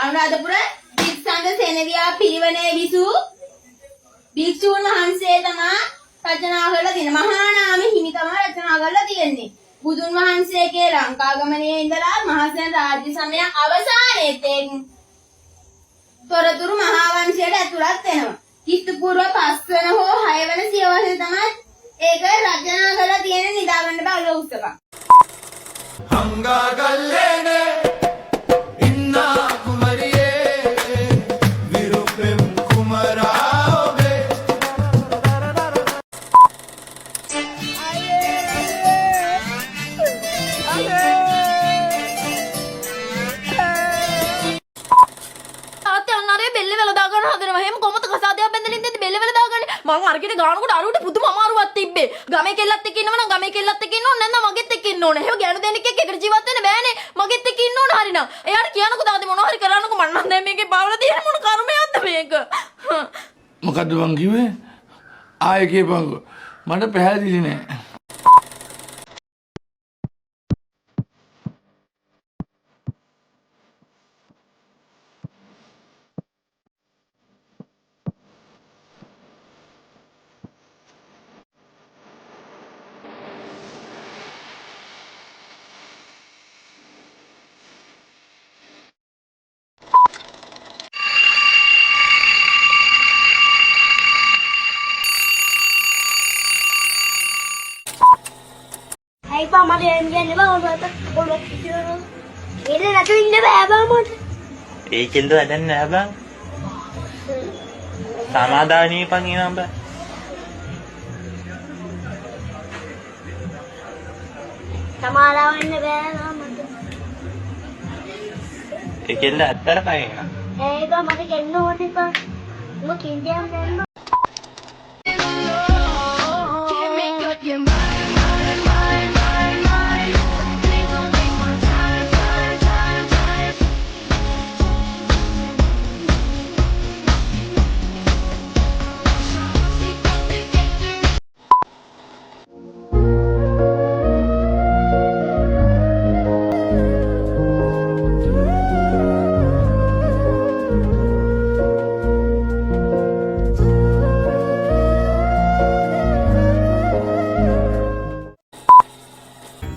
අනුරාධපුර දික්සඳ සෙනවියා පිරිවනේ විසු භික්ෂූන් වහන්සේ තමයි රචනා කරලා තියෙන මහා නාම හිමිකම රචනා කරලා තියෙන්නේ. බුදුන් වහන්සේගේ ලංකාගමනයේ ඉඳලා මහසෙන රාජ්‍ය සමය අවසානයේදී තොරතුරු මහා වංශයට ඇතුළත් වෙනවා. කිස්තු පූර්ව 5 වෙනි හෝ 6 වෙනි සියවසේ තමයි ඒක රචනා කරලා තියෙන නිදාගන්න බෑ උත්සවක. හංගාගල්ලේනේ ඉන්නා කුමරියේ විරුපෙම් කුමරාවේ තාත්තේ අන්නරේ බෙල්ල වල දාගන්න හදනවා. එහෙම කොහොමද කසාදයක් බැඳලා ඉඳිද්දි බෙල්ල වල දාගන්නේ? මං අරගෙන ගානකොට අරුවට පුදුම අමාරුවක් තිබ්බේ. ගමේ කෙල්ලත් එක්ක ඉන්නවනම් ගමේ කෙල්ලත් එක්ක ඉන්න ඕනේ නැත්නම් මගෙත් එක්ක ඉන්න ඕනේ. එහෙම ගෑනු දෙන්නෙක් එක්ක එකට ජීවත් වෙන්න බෑනේ. මගෙත් එක්ක ඉන්න ඕනේ හරිනම්. එයාට කියනකො දාදී මොනවා හරි කරන්නකො මන් නම් දැන් මේකේ පාවලා තියෙන මොන කර්මයක්ද මේක? මොකද්ද මං කිව්වේ? ආයෙ කියපන්කෝ. මට පැහැදිලි නෑ. Hey, Pak, mari jangan ni bang, boleh tidur. Ini nanti ini bang, bang. ඒකෙන්ද වැඩක් නෑ බං. සමාදානීය පංගිනම් බං. Samarawin bang, bang. ඒකෙන්ද ඇත්තට පයින්න. Hey, Pak, mari jangan ni bang. Mau kinjam bang.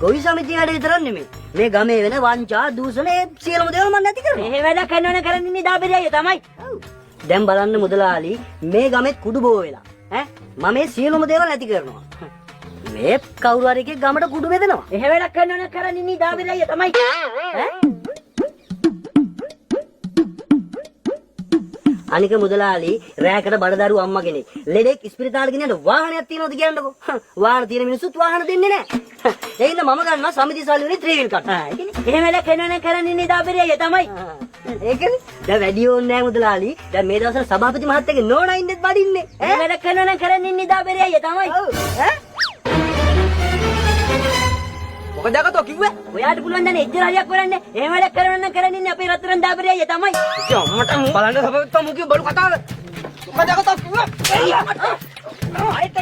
ගොවි සමිතියට විතරක් නෙමෙයි මේ ගමේ වෙන වංචා දූෂණ ඒ සියලුම දේවල් මම නැති කරනවා. එහෙ වැඩක් කරනවනේ කරන්නේ නිදාබෙරිය තමයි. දැන් බලන්න මුදලාලි මේ ගමෙත් කුඩු බෝ වෙලා. ඈ මම මේ සියලුම දේවල් නැති කරනවා. මේ කවුරු හරි එකේ ගමට කුඩු බෙදනවා. එහෙ වැඩක් කරනවනේ කරන්නේ නිදාබෙරිය තමයි. ඈ අනික මුදලාලි රෑකට බඩදරු අම්මා කෙනෙක් ලෙඩෙක් ඉස්පිරිතාලෙ ගෙනියන්න වාහනයක් තියනවද කියන්නකෝ. වාහන තියෙන මිනිස්සුත් වාහන දෙන්නේ නැහැ. ඒ හින්දා මම ගන්නවා සමිති සල්ලි වලින් 3 wheel කට. එහෙම වැඩක් කරනවනේ කරන්නේ නිදාබෙරිය තමයි. ඒකනේ. දැන් වැඩි ඕනේ නැහැ මුදලාලි. දැන් මේ දවස්වල සභාපති මහත්තයාගේ නෝනා ඉන්නෙත් බඩින්නේ. එහෙම වැඩක් කරනවනේ කරන්නේ නිදාබෙරිය තමයි. ඈ මොකද අකතෝ කිව්වේ? ඔයාට පුළුවන් දැන් එච්චර හරියක් කරන්න. එහෙම වැඩක් කරනවනම් කරන්නේ අපේ රත්තරන් දාබෙරිය තමයි. මට බලන්න සභාපති මුගේ බඩු කතාව. මොකද අකතෝ කිව්වේ? ආයෙත්